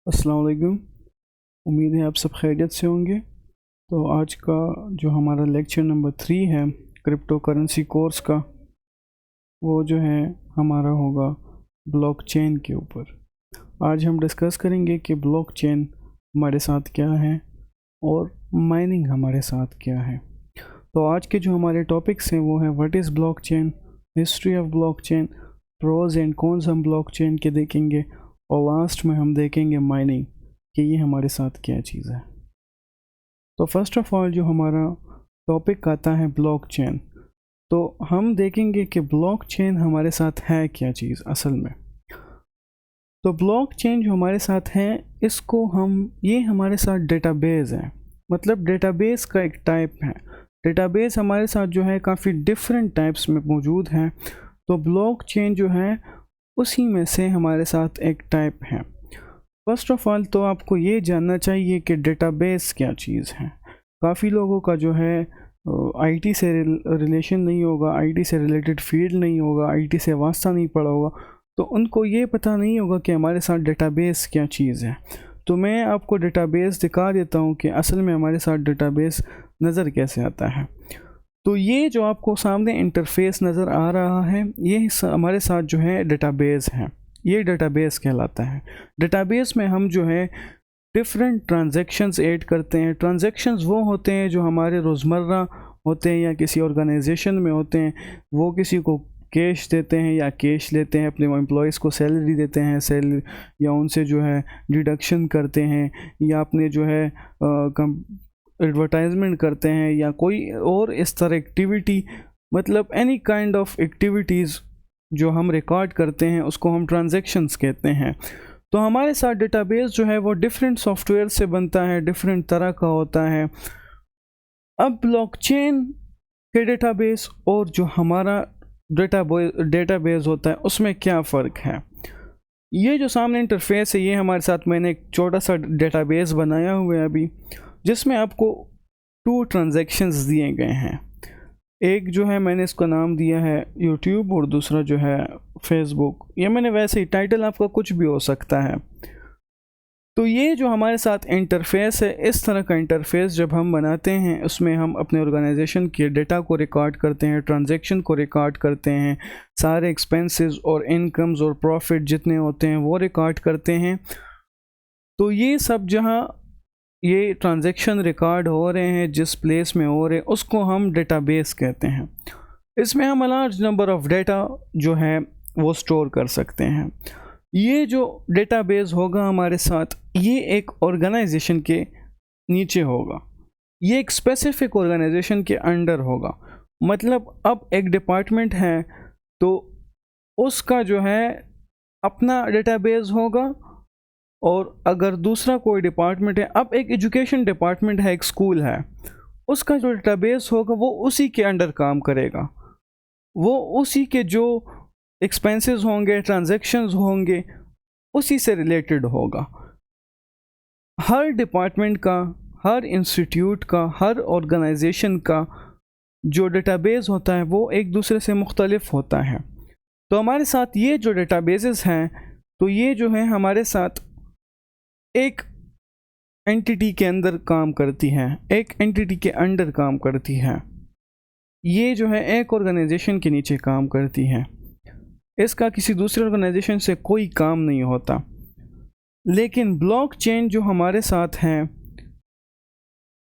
अस्सलाम वालेकुम। उम्मीद है आप सब खैरियत से होंगे। तो आज का जो हमारा लेक्चर नंबर 3 है क्रिप्टो करेंसी कोर्स का, वो जो है हमारा होगा ब्लॉकचेन के ऊपर। आज हम डिस्कस करेंगे कि ब्लॉकचेन हमारे साथ क्या है और माइनिंग हमारे साथ क्या है। तो आज के जो हमारे टॉपिक्स हैं वो है what is blockchain, history of blockchain, pros and cons हम ब्लॉकचेन के देखेंगे, और लास्ट में हम देखेंगे माइनिंग कि ये हमारे साथ क्या चीज़ है। तो फर्स्ट ऑफ ऑल जो हमारा टॉपिक आता है ब्लॉकचेन, तो हम देखेंगे कि ब्लॉकचेन हमारे साथ है क्या चीज़ असल में। तो ब्लॉकचेन जो हमारे साथ है, इसको ये हमारे साथ डेटाबेस है, मतलब डेटाबेस का एक टाइप है। डेटाबेस हमारे साथ जो है काफ़ी डिफरेंट टाइप्स में मौजूद है, तो ब्लॉकचेन जो है उसी में से हमारे साथ एक टाइप है। फर्स्ट ऑफ ऑल तो आपको ये जानना चाहिए कि डेटाबेस क्या चीज़ है। काफ़ी लोगों का जो है आईटी से रिलेशन नहीं होगा, आईटी से रिलेटेड फील्ड नहीं होगा, आईटी से वास्ता नहीं पड़ा होगा, तो उनको ये पता नहीं होगा कि हमारे साथ डेटाबेस क्या चीज़ है। तो मैं आपको डेटाबेस दिखा देता हूँ कि असल में हमारे साथ डेटाबेस नज़र कैसे आता है। तो ये जो आपको सामने इंटरफेस नज़र आ रहा है, ये हमारे साथ जो है डेटाबेस है, ये डेटाबेस कहलाता है। डेटाबेस में हम जो है डिफरेंट ट्रांजैक्शंस ऐड करते हैं। ट्रांजैक्शंस वो होते हैं जो हमारे रोज़मर्रा होते हैं या किसी ऑर्गेनाइजेशन में होते हैं। वो किसी को कैश देते हैं या कैश लेते हैं, अपने एम्प्लॉयज़ को सैलरी देते हैं, या उनसे जो है डिडक्शन करते हैं, या अपने जो है एडवर्टाइजमेंट करते हैं, या कोई और इस तरह एक्टिविटी, मतलब एनी काइंड ऑफ एक्टिविटीज़ जो हम रिकॉर्ड करते हैं उसको हम ट्रांजैक्शंस कहते हैं। तो हमारे साथ डेटाबेस जो है वो डिफरेंट सॉफ्टवेयर से बनता है, डिफरेंट तरह का होता है। अब ब्लॉकचेन के डेटाबेस और जो हमारा डेटाबेस होता है उसमें क्या फ़र्क है। ये जो सामने इंटरफेस है, ये हमारे साथ मैंने एक छोटा सा डेटाबेस बनाया हुआ है अभी, जिसमें आपको 2 ट्रांजैक्शंस दिए गए हैं। एक जो है मैंने इसका नाम दिया है यूट्यूब, और दूसरा जो है फेसबुक। ये मैंने वैसे ही, टाइटल आपका कुछ भी हो सकता है। तो ये जो हमारे साथ इंटरफेस है, इस तरह का इंटरफेस जब हम बनाते हैं, उसमें हम अपने ऑर्गेनाइजेशन के डेटा को रिकॉर्ड करते हैं, ट्रांजैक्शन को रिकॉर्ड करते हैं, सारे एक्सपेंसेस और इनकम्स और प्रॉफिट जितने होते हैं वो रिकॉर्ड करते हैं। तो ये सब जहाँ ये ट्रांजैक्शन रिकॉर्ड हो रहे हैं, जिस प्लेस में हो रहे हैं, उसको हम डेटाबेस कहते हैं। इसमें हम लार्ज नंबर ऑफ़ डेटा जो है वो स्टोर कर सकते हैं। ये जो डेटाबेस होगा हमारे साथ, ये एक ऑर्गेनाइजेशन के नीचे होगा, ये एक स्पेसिफिक ऑर्गेनाइजेशन के अंडर होगा। मतलब अब एक डिपार्टमेंट है तो उसका जो है अपना डेटाबेस होगा, और अगर दूसरा कोई डिपार्टमेंट है, अब एक एजुकेशन डिपार्टमेंट है, एक स्कूल है, उसका जो डेटाबेस होगा वो उसी के अंडर काम करेगा। वो उसी के जो एक्सपेंसेस होंगे, ट्रांजैक्शंस होंगे, उसी से रिलेटेड होगा। हर डिपार्टमेंट का, हर इंस्टीट्यूट का, हर ऑर्गेनाइजेशन का जो डेटाबेस होता है वो एक दूसरे से मुख्तलिफ होता है। तो हमारे साथ ये जो डेटाबेसेस हैं, तो ये जो है हमारे साथ एक एंटिटी के अंदर काम करती हैं, एक एंटिटी के अंडर काम करती है। ये जो है एक ऑर्गेनाइजेशन के नीचे काम करती है, इसका किसी दूसरे ऑर्गेनाइजेशन से कोई काम नहीं होता। लेकिन ब्लॉकचेन जो हमारे साथ है,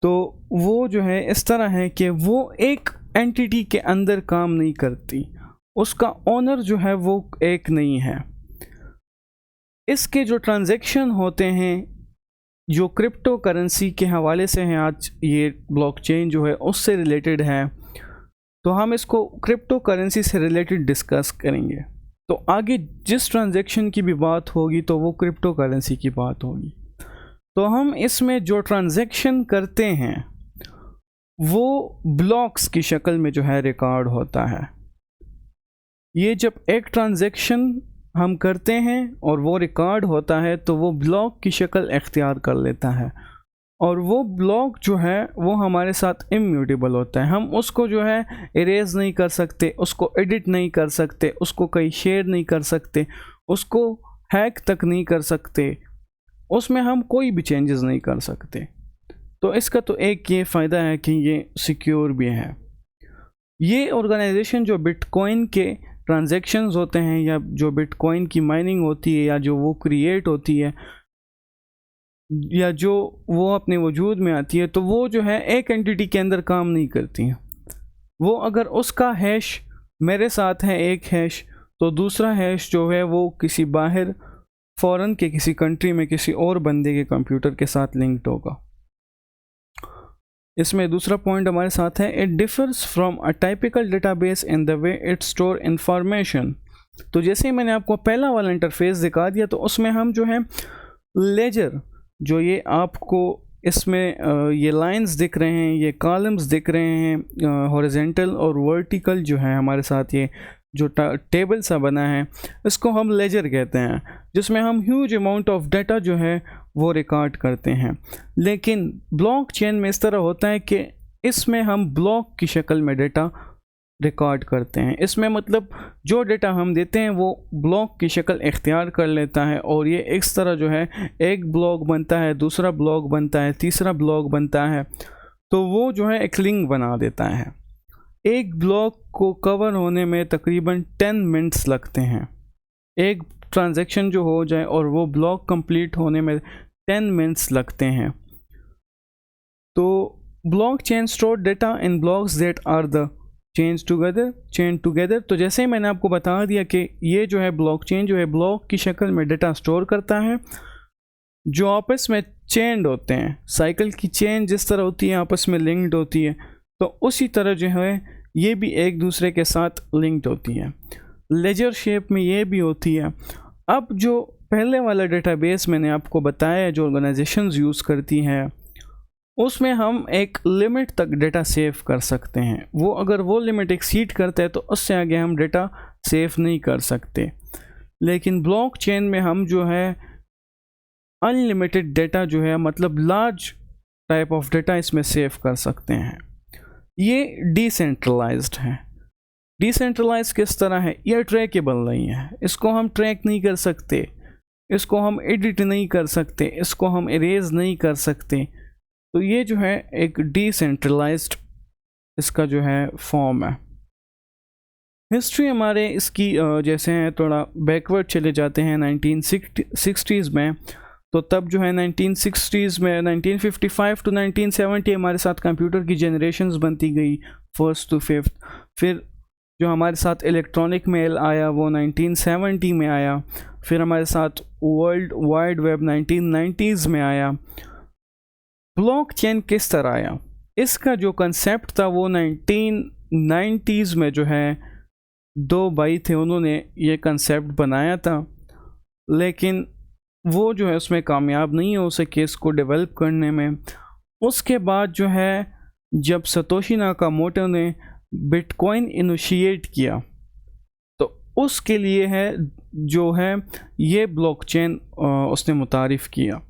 तो वो जो है इस तरह है कि वो एक एंटिटी के अंदर काम नहीं करती, उसका ओनर जो है वो एक नहीं है। इसके जो ट्रांजैक्शन होते हैं जो क्रिप्टो करेंसी के हवाले से हैं, आज ये ब्लॉकचेन जो है उससे रिलेटेड है, तो हम इसको क्रिप्टो करेंसी से रिलेटेड डिस्कस करेंगे। तो आगे जिस ट्रांजैक्शन की भी बात होगी तो वो क्रिप्टो करेंसी की बात होगी। तो हम इसमें जो ट्रांजैक्शन करते हैं वो ब्लॉक्स की शक्ल में जो है रिकॉर्ड होता है। ये जब एक ट्रांजैक्शन हम करते हैं और वो रिकॉर्ड होता है, तो वो ब्लॉक की शक्ल इख्तियार कर लेता है, और वो ब्लॉक जो है वो हमारे साथ इम्यूटेबल होता है। हम उसको जो है इरेज नहीं कर सकते, उसको एडिट नहीं कर सकते, उसको कहीं शेयर नहीं कर सकते, उसको हैक तक नहीं कर सकते। उसमें हम कोई भी चेंजेस नहीं कर सकते। तो इसका तो एक ये फ़ायदा है कि ये सिक्योर भी है। ये ऑर्गेनाइजेशन जो बिटकॉइन के ट्रांजैक्शंस होते हैं या जो बिटकॉइन की माइनिंग होती है या जो वो क्रिएट होती है या जो वो अपने वजूद में आती है, तो वो जो है एक एंटिटी के अंदर काम नहीं करती हैं। वो अगर उसका हैश मेरे साथ है एक हैश, तो दूसरा हैश जो है वो किसी बाहर फॉरेन के किसी कंट्री में किसी और बंदे के कंप्यूटर के साथ लिंक्ड होगा। इसमें दूसरा पॉइंट हमारे साथ है, it differs from a typical database in the way it store information. तो जैसे ही मैंने आपको पहला वाला इंटरफेस दिखा दिया, तो उसमें हम जो है लेजर, जो ये आपको इसमें ये लाइंस दिख रहे हैं, ये कॉलम्स दिख रहे हैं हॉरिजेंटल और वर्टिकल, जो है हमारे साथ ये जो टेबल सा बना है, इसको हम लेजर कहते हैं, जिसमें हम ह्यूज अमाउंट ऑफ डाटा जो है वो रिकॉर्ड करते हैं। लेकिन ब्लॉकचेन में इस तरह होता है कि इसमें हम ब्लॉक की शक्ल में डाटा रिकॉर्ड करते हैं। इसमें मतलब जो डाटा हम देते हैं वो ब्लॉक की शक्ल इख्तियार कर लेता है, और ये इस तरह जो है एक ब्लॉक बनता है, दूसरा ब्लॉक बनता है, तीसरा ब्लॉक बनता है, तो वो जो है एक लिंक बना देता है। एक ब्लॉक को कवर होने में तकरीबन 10 मिनट्स लगते हैं। एक ट्रांजैक्शन जो हो जाए और वो ब्लॉक कंप्लीट होने में 10 मिनट्स लगते हैं। तो blockchain store data in blocks that are the chain together. तो जैसे ही मैंने आपको बता दिया कि ये जो है ब्लॉकचेन जो है ब्लॉक की शक्ल में डेटा स्टोर करता है, जो आपस में चेन्ड होते हैं। साइकिल की चेन जिस तरह होती है आपस में लिंक्ड होती है, तो उसी तरह जो है ये भी एक दूसरे के साथ लिंक्ड होती है। लेजर शेप में ये भी होती है। अब जो पहले वाला डेटाबेस मैंने आपको बताया जो ऑर्गेनाइजेशंस यूज़ करती हैं, उसमें हम एक लिमिट तक डेटा सेव कर सकते हैं। वो अगर वो लिमिट एक्सीड करता है तो उससे आगे हम डेटा सेव नहीं कर सकते। लेकिन ब्लॉकचेन में हम जो है अनलिमिटेड डेटा जो है, मतलब लार्ज टाइप ऑफ डेटा इसमें सेव कर सकते हैं। ये डिसेंट्रलाइज्ड है। डिसेंट्रलाइज किस तरह है? ये ट्रैकेबल नहीं है, इसको हम ट्रैक नहीं कर सकते, इसको हम एडिट नहीं कर सकते, इसको हम इरेज नहीं कर सकते। तो ये जो है एक डिसेंट्रलाइज्ड इसका जो है फॉर्म है। हिस्ट्री हमारे इसकी जैसे हैं थोड़ा बैकवर्ड चले जाते हैं 1960s में, तो तब जो है 1960s में 1955 टू 1970 हमारे साथ कंप्यूटर की जनरेशन्स बनती गई, फर्स्ट टू फिफ्थ। फिर जो हमारे साथ इलेक्ट्रॉनिक मेल आया वो 1970 में आया। फिर हमारे साथ वर्ल्ड वाइड वेब 1990s में आया। ब्लॉकचेन किस तरह आया? इसका जो कंसेप्ट था वो 1990s में जो है दो भाई थे, उन्होंने ये कंसेप्ट बनाया था, लेकिन वो जो है उसमें कामयाब नहीं हो सके इसको डेवलप करने में। उसके बाद जो है जब सतोशी नाकामोटो ने बिटकॉइन इनिशिएट किया, तो उसके लिए है जो है ये ब्लॉकचेन उसने मुतारिफ़ किया।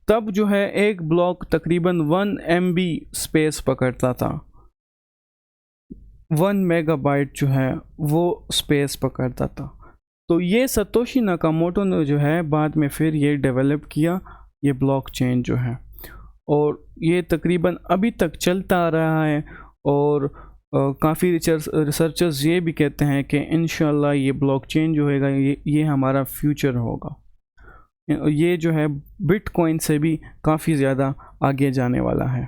तब जो है एक ब्लॉक तकरीबन 1 MB स्पेस पकड़ता था, 1 मेगाबाइट जो है वो स्पेस पकड़ता था। तो ये सतोशी नाकामोटो ने जो है बाद में फिर ये डेवलप किया, ये ब्लॉकचेन जो है, और ये तकरीबन अभी तक चलता आ रहा है। और काफ़ी रिसर्चर्स ये भी कहते हैं कि इंशाल्लाह ये ब्लॉकचेन जो है ये हमारा फ्यूचर होगा। ये जो है बिटकॉइन से भी काफ़ी ज़्यादा आगे जाने वाला है।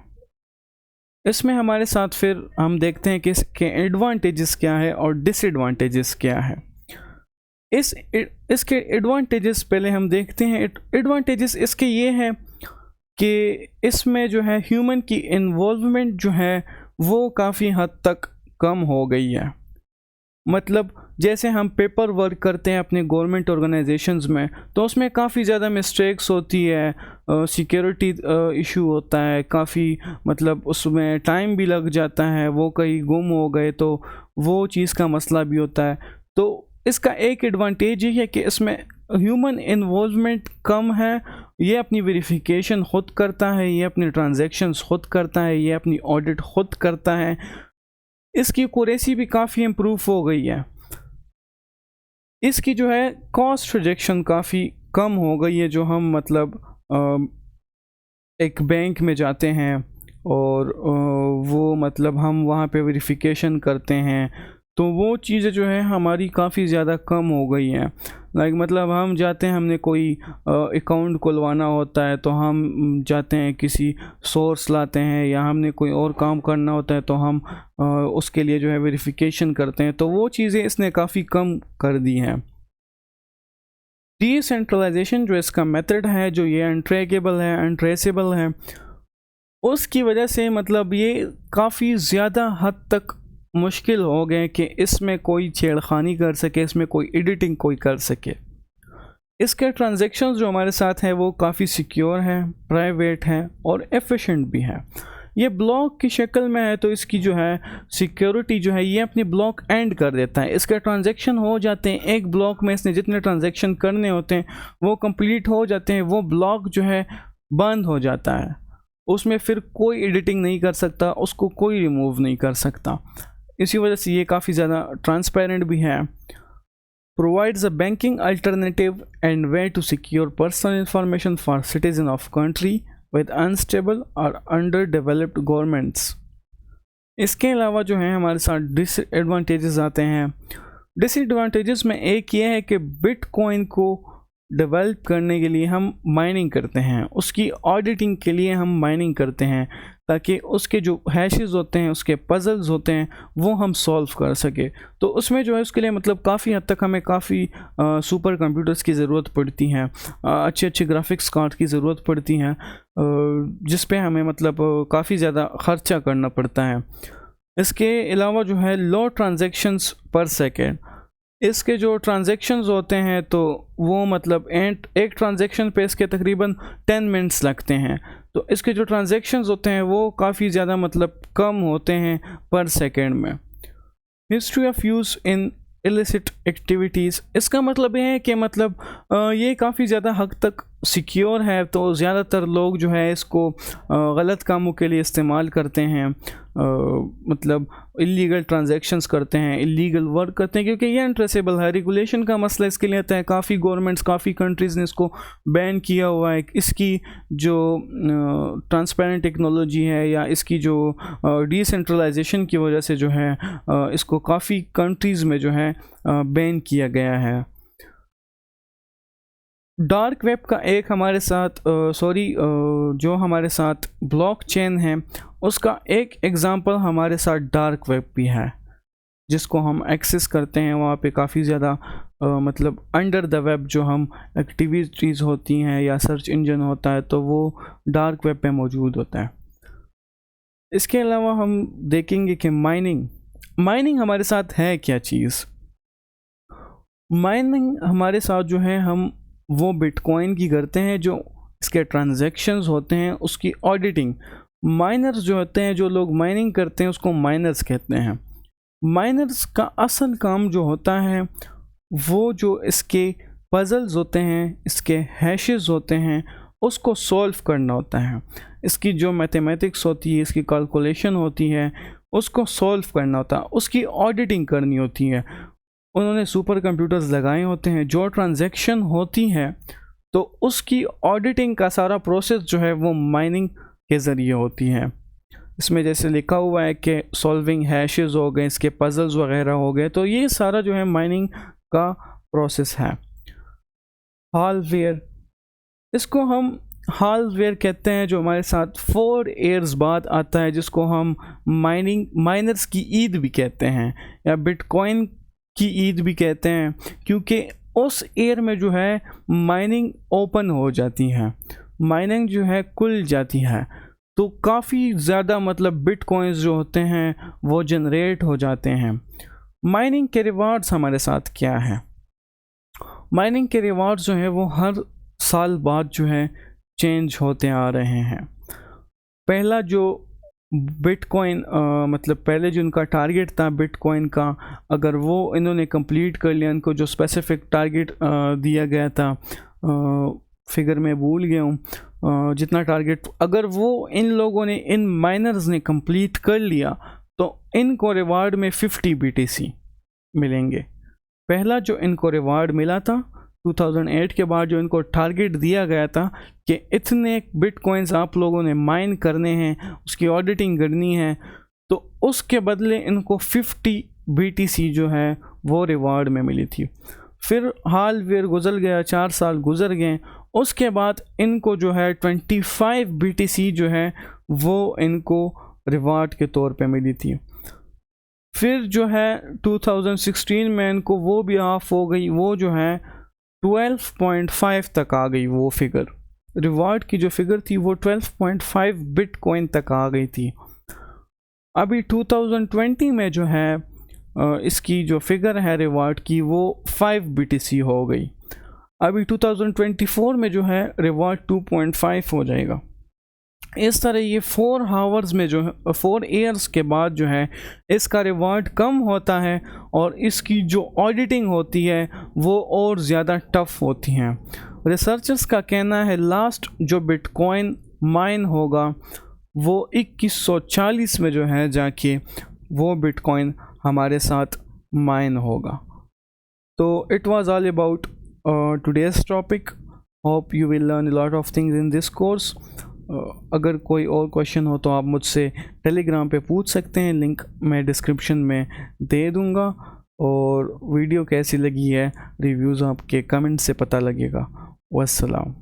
इसमें हमारे साथ फिर हम देखते हैं कि इसके एडवांटेजेस क्या है और डिसएडवांटेजेस क्या है। इसके एडवांटेजेस पहले हम देखते हैं। एडवांटेजेस इसके ये हैं कि इसमें जो है ह्यूमन की इन्वॉल्वमेंट जो है वो काफ़ी हद तक कम हो गई है। मतलब जैसे हम पेपर वर्क करते हैं अपने गवर्नमेंट ऑर्गेनाइजेशंस में, तो उसमें काफ़ी ज़्यादा मिस्टेक्स होती है, सिक्योरिटी इशू होता है काफ़ी, मतलब उसमें टाइम भी लग जाता है, वो कहीं गुम हो गए तो वो चीज़ का मसला भी होता है। तो इसका एक एडवांटेज ये है कि इसमें ह्यूमन इन्वॉल्वमेंट कम है। ये अपनी वेरिफिकेशन ख़ुद करता है, ये अपनी ट्रांजैक्शंस ख़ुद करता है, ये अपनी ऑडिट ख़ुद करता है। इसकी एक्यूरेसी भी काफ़ी इम्प्रूव हो गई है। इसकी जो है कॉस्ट रिजेक्शन काफ़ी कम हो गई है, जो हम मतलब एक बैंक में जाते हैं और वो मतलब हम वहाँ पे वेरिफिकेशन करते हैं, तो वो चीज़ें जो है हमारी काफ़ी ज़्यादा कम हो गई हैं। लाइक मतलब हम जाते हैं, हमने कोई अकाउंट खुलवाना होता है तो हम जाते हैं किसी सोर्स लाते हैं, या हमने कोई और काम करना होता है तो हम उसके लिए जो है वेरिफिकेशन करते हैं, तो वो चीज़ें इसने काफ़ी कम कर दी हैं। डिसेंट्रलाइजेशन जो इसका मेथड है, जो ये अनट्रैकेबल है, अनट्रेसेबल है, उसकी वजह से मतलब ये काफ़ी ज़्यादा हद तक मुश्किल हो गए कि इसमें कोई छेड़खानी कर सके, इसमें कोई एडिटिंग कोई कर सके। इसके ट्रांजैक्शंस जो हमारे साथ हैं वो काफ़ी सिक्योर है, प्राइवेट है और एफिशिएंट भी है। ये ब्लॉक की शक्ल में है तो इसकी जो है सिक्योरिटी जो है ये अपनी ब्लॉक एंड कर देता है। इसके ट्रांजैक्शन हो जाते हैं, एक ब्लॉक में इसने जितने ट्रांजैक्शन करने होते हैं वो कंप्लीट हो जाते हैं, वो ब्लॉक जो है बंद हो जाता है, उसमें फिर कोई एडिटिंग नहीं कर सकता, उसको कोई रिमूव नहीं कर सकता। इसी वजह से ये काफ़ी ज़्यादा ट्रांसपेरेंट भी है। provides a banking alternative and way to secure personal information for citizen of country with unstable or underdeveloped governments। इसके अलावा जो है हमारे साथ डिसएडवांटेजेस आते हैं। डिसएडवांटेजेस में एक ये है कि बिटकॉइन को डेवलप करने के लिए हम माइनिंग करते हैं, उसकी ऑडिटिंग के लिए हम माइनिंग करते हैं ताकि उसके जो हैशेस होते हैं, उसके पजल्स होते हैं वो हम सॉल्व कर सके। तो उसमें जो है उसके लिए मतलब काफ़ी हद तक हमें काफ़ी सुपर कंप्यूटर्स की ज़रूरत पड़ती हैं, अच्छे अच्छे ग्राफिक्स कार्ड की ज़रूरत पड़ती हैं, जिस पे हमें मतलब काफ़ी ज़्यादा ख़र्चा करना पड़ता है। इसके अलावा जो है लो ट्रांजैक्शंस पर सेकेंड, इसके जो ट्रांजैक्शंस होते हैं तो वो मतलब एक ट्रांजैक्शन पे इसके तकरीबन 10 मिनट्स लगते हैं, तो इसके जो ट्रांजैक्शंस होते हैं वो काफ़ी ज़्यादा मतलब कम होते हैं पर सेकेंड में। History of use in illicit activities, इसका मतलब ये है कि मतलब ये काफ़ी ज़्यादा हद तक सिक्योर है, तो ज़्यादातर लोग जो है इसको गलत कामों के लिए इस्तेमाल करते हैं, मतलब इलीगल ट्रांजैक्शंस करते हैं, इलीगल वर्क करते हैं, क्योंकि ये अनट्रेसेबल है। रेगुलेशन का मसला इसके लिए आता है, काफ़ी गवर्नमेंट्स, काफ़ी कंट्रीज़ ने इसको बैन किया हुआ है। इसकी जो ट्रांसपेरेंट टेक्नोलॉजी है या इसकी जो डिसेंट्रलाइजेशन की वजह से जो है इसको काफ़ी कंट्रीज़ में जो है बैन किया गया है। डार्क वेब का एक हमारे साथ जो हमारे साथ ब्लॉकचेन है उसका एक एग्ज़ाम्पल हमारे साथ डार्क वेब भी है, जिसको हम एक्सेस करते हैं वहाँ पे काफ़ी ज़्यादा मतलब अंडर द वेब जो हम एक्टिविटीज़ होती हैं या सर्च इंजन होता है तो वो डार्क वेब पे मौजूद होता है। इसके अलावा हम देखेंगे कि माइनिंग हमारे साथ है क्या चीज़। माइनिंग हमारे साथ जो है हम वो बिटकॉइन की करते हैं, जो इसके ट्रांजैक्शंस होते हैं उसकी ऑडिटिंग। माइनर्स जो होते हैं, जो लोग माइनिंग करते हैं उसको माइनर्स कहते हैं। माइनर्स का असल काम जो होता है वो जो इसके पजल्स होते हैं, इसके हैशेस होते हैं, उसको सॉल्व करना होता है। इसकी जो मैथमेटिक्स होती है, इसकी कैलकुलेशन होती है, उसको सॉल्व करना होता है, उसकी ऑडिटिंग करनी होती है। उन्होंने सुपर कंप्यूटर्स लगाए होते हैं, जो ट्रांजैक्शन होती है तो उसकी ऑडिटिंग का सारा प्रोसेस जो है वो माइनिंग के ज़रिए होती है। इसमें जैसे लिखा हुआ है कि सॉल्विंग हैशेस हो गए, इसके पजल्स वगैरह हो गए, तो ये सारा जो है माइनिंग का प्रोसेस है। हार्डवेयर, इसको हम हार्डवेयर कहते हैं, जो हमारे साथ 4 ईयर्स बाद आता है, जिसको हम माइनर्स की ईद भी कहते हैं या बिटकॉइन की ईद भी कहते हैं, क्योंकि उस ईयर में जो है माइनिंग ओपन हो जाती है, माइनिंग जो है खुल जाती है, तो काफ़ी ज़्यादा मतलब बिटकॉइंस जो होते हैं वो जनरेट हो जाते हैं। माइनिंग के रिवार्ड्स हमारे साथ क्या है? माइनिंग के रिवार्ड्स जो है वो हर साल बाद जो है चेंज होते आ रहे हैं। पहला जो बिटकॉइन मतलब पहले जो उनका टारगेट था बिटकॉइन का, अगर वो इन्होंने कंप्लीट कर लिया, इनको जो स्पेसिफिक टारगेट दिया गया था, फिगर में भूल गया हूँ जितना टारगेट, अगर वो इन लोगों ने, इन माइनर्स ने कंप्लीट कर लिया तो इनको रिवार्ड में 50 BTC मिलेंगे। पहला जो इनको रिवार्ड मिला था 2008 के बाद जो इनको टारगेट दिया गया था कि इतने बिटकॉइंस आप लोगों ने माइन करने हैं, उसकी ऑडिटिंग करनी है, तो उसके बदले इनको 50 BTC जो है वो रिवार्ड में मिली थी। फिर हाल फिर गुजर गया, 4 साल गुजर गए, उसके बाद इनको जो है 25 BTC जो है वो इनको रिवार्ड के तौर पे मिली थी। फिर जो है 2016 में इनको वो भी ऑफ हो गई, वो जो है 12.5 तक आ गई। वो फिगर रिवार्ड की जो फिगर थी वो 12.5 बिटकॉइन तक आ गई थी। अभी 2020 में जो है इसकी जो फिगर है रिवार्ड की वो 5 BTC हो गई। अभी 2024 में जो है रिवार्ड 2.5 हो जाएगा। इस तरह ये 4 आवर्स में जो है 4 ईयर्स के बाद जो है इसका रिवार्ड कम होता है और इसकी जो ऑडिटिंग होती है वो और ज़्यादा टफ होती हैं। रिसर्चर्स का कहना है लास्ट जो बिटकॉइन माइन होगा वो 2140 में जो है जाके वो बिटकॉइन हमारे साथ माइन होगा। तो it was all about today's topic. Hope you will learn a lot of things in this course. अगर कोई और क्वेश्चन हो तो आप मुझसे टेलीग्राम पे पूछ सकते हैं, लिंक मैं डिस्क्रिप्शन में दे दूँगा। और वीडियो कैसी लगी है रिव्यूज़ आपके कमेंट से पता लगेगा। वस्सलाम।